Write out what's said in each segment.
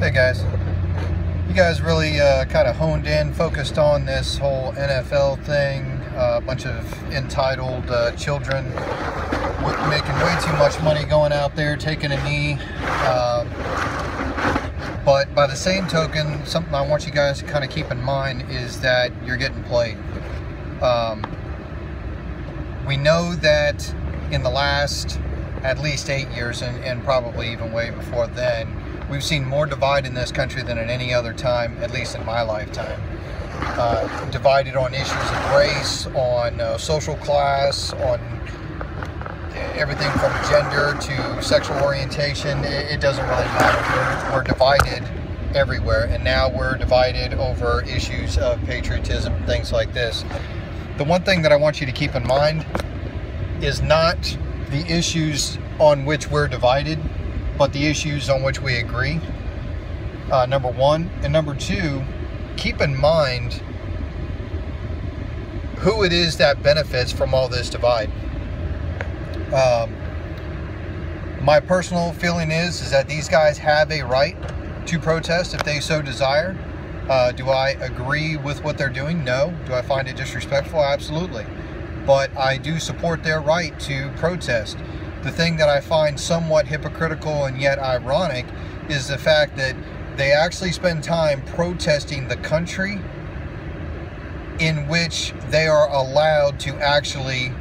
Hey guys, you guys really kind of honed in, focused on this whole NFL thing. A bunch of entitled children making way too much money going out there, taking a knee. But by the same token, something I want you guys to kind of keep in mind is that you're getting played. We know that in the last at least 8 years, and probably even way before then, we've seen more divide in this country than at any other time, at least in my lifetime. Divided on issues of race, on social class, on everything from gender to sexual orientation. It doesn't really matter. We're divided everywhere, and now we're divided over issues of patriotism, things like this. The one thing that I want you to keep in mind is not the issues on which we're divided, but the issues on which we agree, number one. And number two, keep in mind who it is that benefits from all this divide. My personal feeling is that these guys have a right to protest if they so desire. Do I agree with what they're doing? No. Do I find it disrespectful? Absolutely. But I do support their right to protest. The thing that I find somewhat hypocritical and yet ironic is the fact that they actually spend time protesting the country in which they are allowed to actually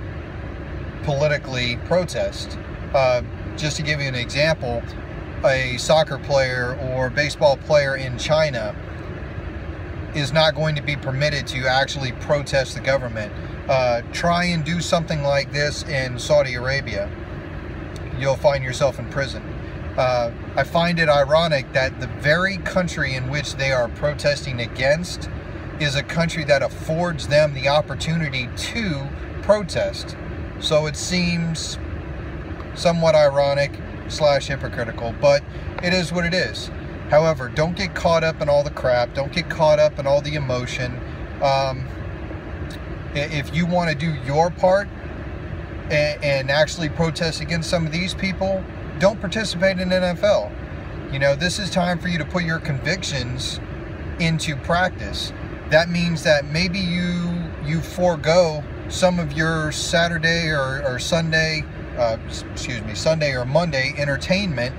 politically protest. Just to give you an example, a soccer player or baseball player in China is not going to be permitted to actually protest the government. Try and do something like this in Saudi Arabia. You'll find yourself in prison. I find it ironic that the very country in which they are protesting against is a country that affords them the opportunity to protest. So it seems somewhat ironic / hypocritical, but it is what it is. However, don't get caught up in all the crap. Don't get caught up in all the emotion. If you want to do your part and actually protest against some of these people, don't participate in NFL. You know, this is time for you to put your convictions into practice. That means that maybe you forego some of your Saturday or Sunday, Sunday or Monday entertainment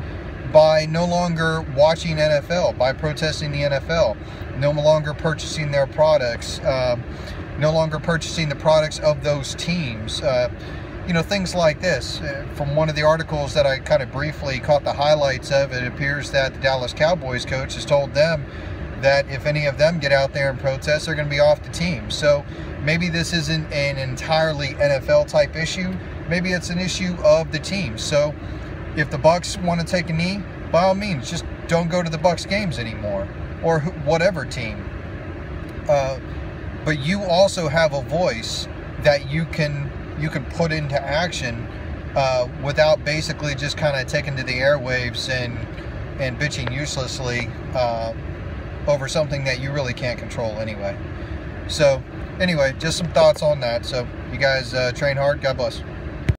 by no longer watching NFL, by protesting the NFL, no longer purchasing their products, no longer purchasing the products of those teams. You know, things like this. From one of the articles that I kind of briefly caught the highlights of, it appears that the Dallas Cowboys coach has told them that if any of them get out there and protest, they're going to be off the team. So maybe this isn't an entirely NFL type issue. Maybe it's an issue of the team. So if the Bucs want to take a knee, by all means, just don't go to the Bucs games anymore, or whatever team. But you also have a voice that you can put into action without basically just kind of taking to the airwaves and bitching uselessly over something that you really can't control anyway. So anyway, just some thoughts on that. So you guys train hard. God bless.